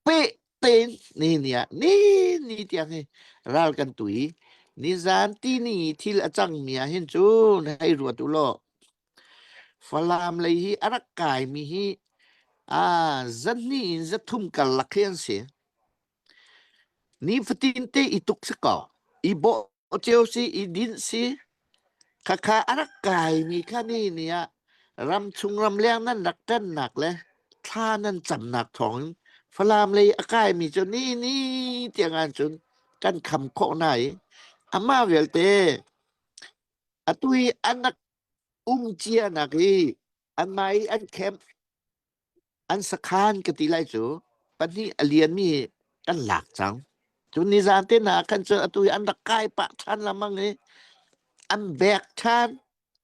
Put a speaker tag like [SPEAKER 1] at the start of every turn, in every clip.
[SPEAKER 1] เป๊ะเต็งนี่เนี่ยนี่เตียงให้ราวกันตุยนิซานที่นี่ที่ละจังเมียเห็นจูนให้รวดอุโลฟลามเลยฮีอรักกายมีฮีจันนี่จะทุ่มกันลักเขียนเสียนี่ฟตินเตอีตุกสกออีโบเจลซีอีดินซีคาอรักกายมีค่านี่เนี่ยรำชุงรำแรงนั่นหนักเต้นหนักเลยท่านั่นจำหนักของฟลามเลยอากายมีจนนี่เตียงานจนกันคำโคไหนอามาเวลเตอตุยอันนักเจียนักฮีอันไหนอันแคมอันสคานกติไลจูปันนี้เรียนมีกันหลักจังจุนิซานเตนาคันเจออตุยอันตะกายปะทันละมังนี่อันแบกชัน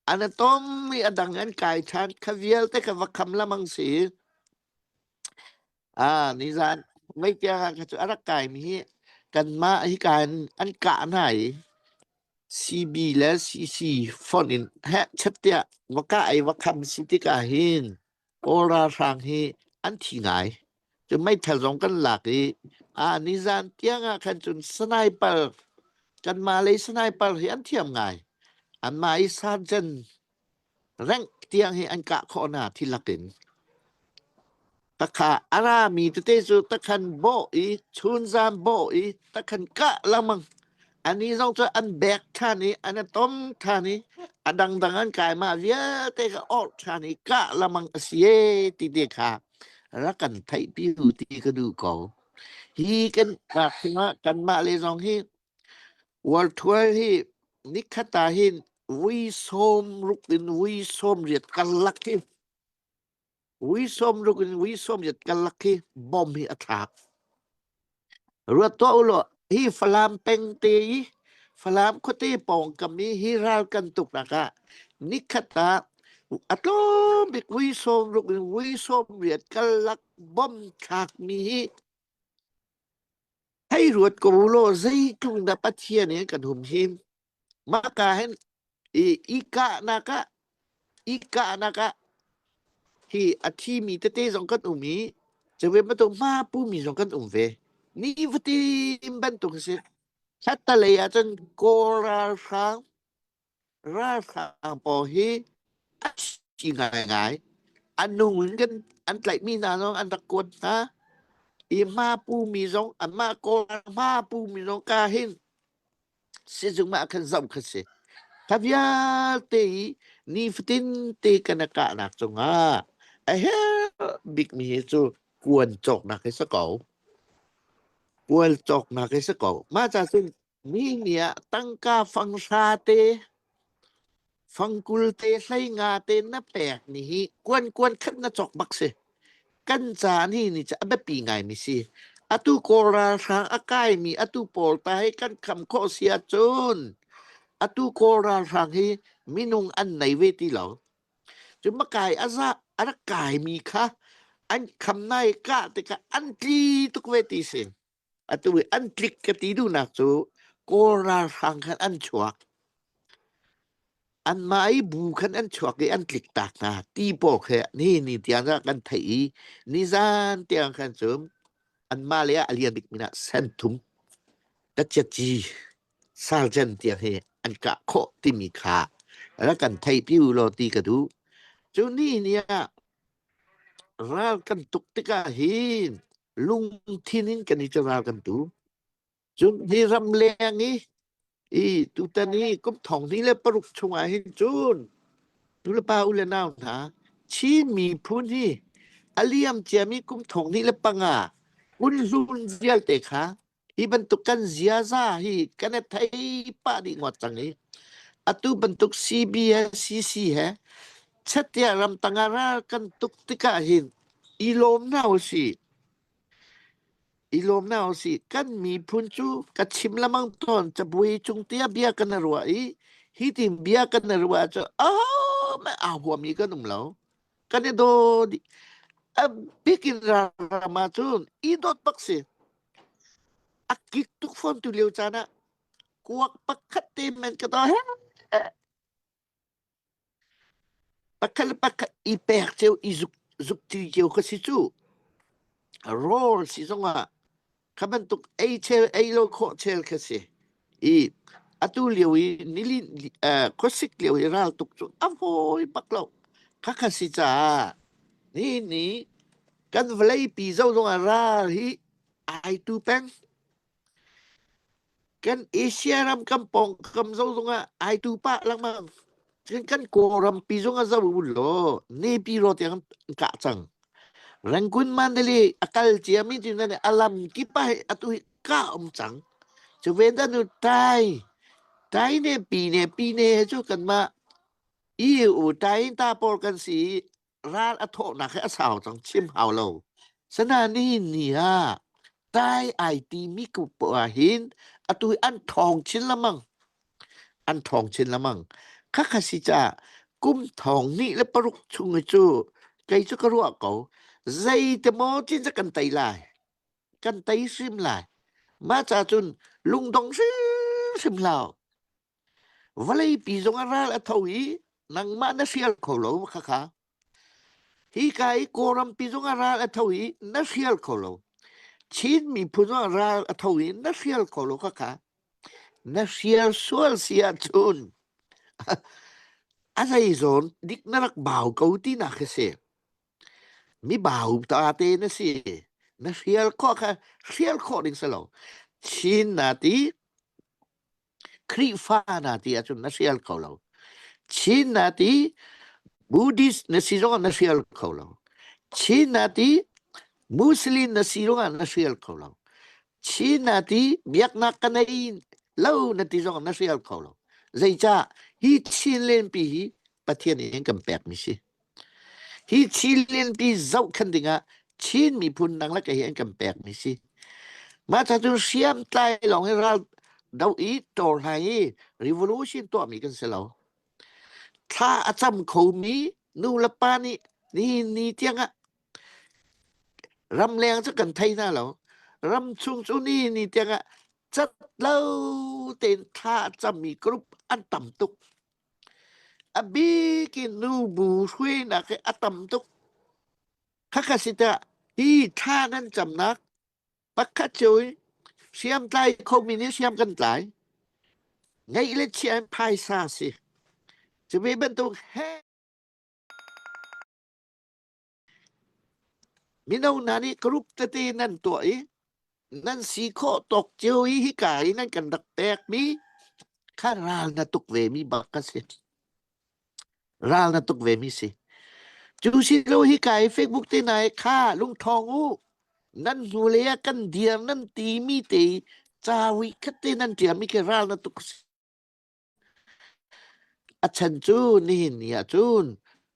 [SPEAKER 1] อันต้มมีอดังอันกายชันคาเวียลแต่กับคำละมังสีนิซานไม่เกี่ยวกับจุอรักกายมีกันมาอธิการอันกะไหน CB และ CC ฟอนินแฮะชัดเตียวกะไอวะคำสิติกาหินโอราทางฮีอันที่ไงจะไม่ทะลองกันหลักนิซานเตียงคันจนสไนเปอร์กันมาเลยสไนเปอร์อันเทียมไงอันมาซาร์เจนแรงเตียงให้อันกะขอนาที่ลักเด่นตะขาอารามีตะเตสุตะคันโบอีชุนซามโบอีตะคันกะละมังอันนี้ต้องจะอันแบกท่านี้อันนั้นต้มท่านี้ดังอันกายมาเวียเตกะออกท่านี้กะละมังเสียติเดคารักกันไทยปิวตีกระดูกฮีกันรักกันมาเลยสองฮีวอลทัวร์ฮีนิคตาหินวิสมรุกดินวิสมเรียดกันลักฮีวิสมรุกดินวิสมเรียดกันลักฮีบอมฮีอัตรารัวตัวอุโลฮีฟลามเป็งตีฟลามโคตีปองกับมีฮีราวกันตุกนะคะนิคตาอัตโตบิกวิสมรุกดินวิสมเรียดกันลักบอมฉากมีให้รวดกูโลใจกุงดับเทียเนี่ยกันหุมหิมมากาเห็นอีกะนากะที่อธิมีเตสองกันอุมีจะเวมาตรงมาปูมีสองกันอุมเวนี่วติมบันตุกเสชัตตะเลยอาจารย์โกราางปอฮีจิง่ายอันนุ่งกันอันไหลมีนาน้องอันตะกวนนะอีมาปูมีสองอันมาโกมาปูมีสองกาเห็นเสียจุงมาคันซ้ำคันเสทับยาเตนี่ฟตินเตกันกะนักจงเฮบิ๊กมีจูกวนจอกนักให้สกอกวนจอกนักให้สกอมาจากซึ่งนี่เนี่ยตั้งกาฟังชาเตฟังกุลเตไสงาเตนะแปลกนี่กวนคันนะจอกบักเสกันจานี่จะอับปีไงมิสิอตุโกราทางอากายมีอตุโปลไปให้กันคำข้อเสียจนอตุโกราทางให้มินุงอันไหนเวทีเหล่าจนมากายอรักกายมีคะอันคำนายกะแต่กะอันตรีตุกเวทีเสียอตุอันตริกกะตีดูนักจูโกราทางคันอันชวกอันไม้บูคันอันชวกอันตริกตากนาตีโปกนี่เตียงกันไทยนิซานเตียงคันเสริมอันมาเลยอเลียบิกมินะเซนทุมดัจจีซาร์เจนเตียงอันกะโคติมีคาแล้วกันไทยพิวโลตีกระดูจุนี่เนี่ยราวกันตุกติกาหินลุงที่นินกันจะราวกันตุจุนที่รำแรงนี้ตุตานี้กุมทองนี้และปรุกชงอาหินจุนดูละปาอุเลนาวนะชีมีพูนี่อเลียมเจมีกุมทองนี้และปังอุนซุนเซียลเตคะbentukan ziazah kan thai pa di ngot changi atu bentuk CB CC chatia ram tangara kan tuk tika hin ilom nau si kan mi punchu kachim lamang ton chabui chung tia bia kan ruwa hi tim bia kan ruwa cha ma ahwa mi kan umlau kan do bikin ramatun idot paksi akik tuk fon tu liu jana kuak pakat men ka to pakat iper teu izuk ti jeu ka si chu role si zonga kabantuk HL lo ko chel kase I atu liwi nili kosik liwi ral tuk tu avoy paklaw kakasi cha ni kan vlay pi zo zonga ral hi ai tu pen kan Asia ram kampong kam zo zonga ai tu pa lang mang kan ko ram pi zonga zo lo ni pi ro tiang ka chang Rangkun mandali akal ciami tinane alam kipai atu ka chang Chuvenda nu tai ne pi ne chu kan ma u tai ta por kan si ran atho na kha sao chang chim hao lo sana ni ni ha tai ai ti mi ku pa hin atu an thong chin lamang an thong chin lamang kha kha si cha kum thong ni le paruk chung chu kai chu ka ru ko zai te mo chin cha kan tai lai kan tai sim lai ma cha chun lung dong sim lao Valay pizong aral at hawi nang manasiyal kolo kaka. Hikay koram pizong aral at hawi nasiyal kolo. Chin mi puzong aral at hawi nasiyal kolo kaka. Nasiyal sual siya chun. Asay zon dik narak baw kauti na kasi. Mi baw ta ate na si. Nasiyal ko ka siyal ko rin salo. Chin nati Kri fa nati atun nasiyal kolo. Chin nati Buddhist na sirong na siyal kolo. Chin nati Muslim na sirong na siyal kolo. Chin nati biyak na kanayin law na tizong na siyal kolo. Zay cha hi chin len pi hi patiyan iyang kampek mi si. Hi chin len pi zaw kandinga chin mi pun nang laka iyang kampek mi si. Matatun siyam tay long hiral daw I tor hai revolution to mi kan selaw. ถ้าอาจำเขามีนูละปานี่เตียงอะรำแรงสักกันไทยนะเหรอรำชุงนี่เตียงอะจัดเล่าเต็นถ้าจะมีกรุ๊ปอันต่ำตุกอบีกินนูบูช่วยนะคืออันต่ำตุกข้าสิตะที่ท่านั้นจำนักปักขจอยเสียมใจคอมมิวนิสต์เสียมกันหลายไงเล็กเชียนพายซาสิจะมีบรรทุกแห้มินาวนานี่กรุ๊ปตะตีนั่นตัวนั่นสีโคตกเจียวหิกายนั่นกันดักแตกมีข้าราวนะตุกเวมีบักกะสิราวนะตุกเวมีสิจูสิโลหิกาย Facebook ที่ไหนข้าลุงทองอูนั่นหูเลียกันเดียนั่นตีมีตีจาวิคัตตินั่นเดียมีแค่ราวนะตุกอาชันจูนี่เนี่ยจูน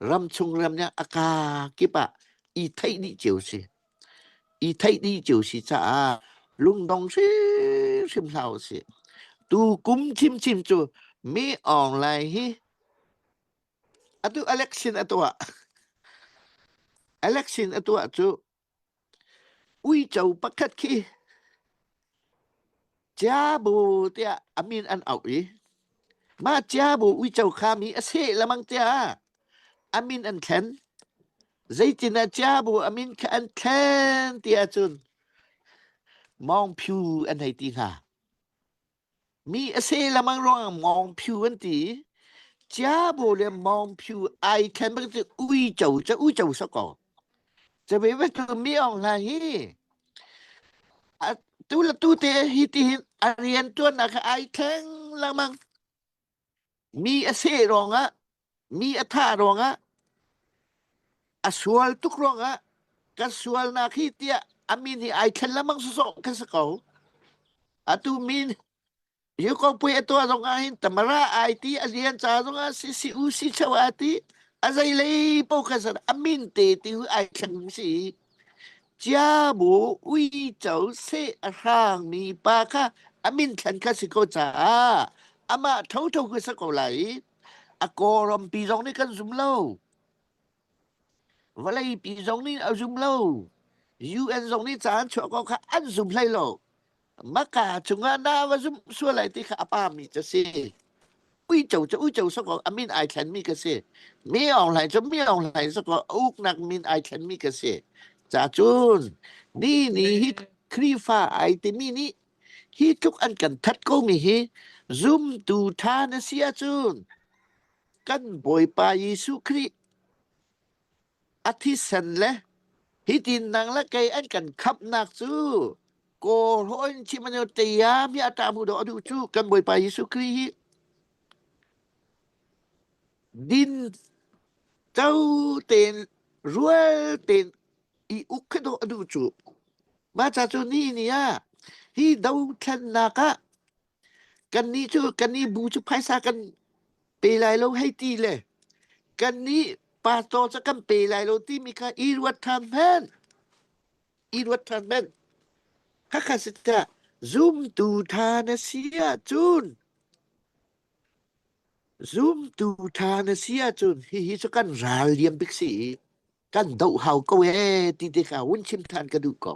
[SPEAKER 1] รำชุงรำเนี่ยอากากิปะอีไทยนี่เจียวสิอีไทยนี่就是จ้าลุงดองชิมเหล่าสิตูกุมชิมจูมีออนไลน์ฮิอะตู election อะตัว election อะตัวจูอุยเจ้าปักคัดคีจ้าบูเตียอามินอันเอาอีมาจ้าบูอุยเจ้าคามีอเสละมังจ้าอามินอันแคนใจจินาจ้าบูอามินอันแคนเตียจุนมองผิวอันไหนตีค่ะมีอเสละมังร้องมองผิวอันตีจ้าบูเลยมองผิวไอแคนมันจะอุยเจ้าสักก่อนจะไปว่าตัวมีออนไลน์ตูละตูเตฮิติอาเรียนตัวนักไอแข็งละมังมีอเสรองอะมีอท่ารองอะอสวลทุกรองอะกัสวลนักฮิติอามินไอแข็งละมังสุกกันสักก่อนอะตูมินอยู่ก็ไปตัวตรงนั้นแต่มาราไอทีอาเรียนจ้าตรงนั้นสิอุสิชาวติอาศัยเลยพวกกันสักอามินเตติวไอแข็งสิจ้าบูวิเจ้าเสร่างมีปาค่ะอามินแข็งคสิโกจ้าอามาเท่ากันสักไหลอากรมปีจงนี่กันซุมเล่าวลัยปีจงนี่เอาซุมเล่า UN จงนี่จานชัวก็ค่ะอันซุมไลโลmaka chunga na wasum sualai ti kha apa mi cha se ui chau so ko amin ai khan mi ka se mi online so mi online so ko uk nak min ai khan mi ka se cha chun นี่ฮิครีฟ้าไอติมีนี่ฮิทุกอันกันทัดก็มีฮิซุมตูทานเสียจุนกันบอยปาเยซูคริสต์อธิสันและฮิตินนางละไกอันกันขับนักซูโกโรนชิมันเตียมีอาตามุดอดูจูกันบอยปาเยซูคริสต์ดินเจ้าเต็นรวยเต็นอีอุกดอดูจูมาจากจุนี้เนี่ยฮิดาวทันนากะกันนี้จูกันนี้บูจุไพซากันเปลายโลให้ตีเลยกันนี้ปาโตจะกันเปลายโลที่มีค่าอีรวัดทานแพนข้าข้าสิตะซุมตูทานเสียจุนซุมตูทานเสียจุนฮิสกันราเลียมปิกสีกันดาวเฮาก็เวติเดกาวุนชิมทานกระดูกก็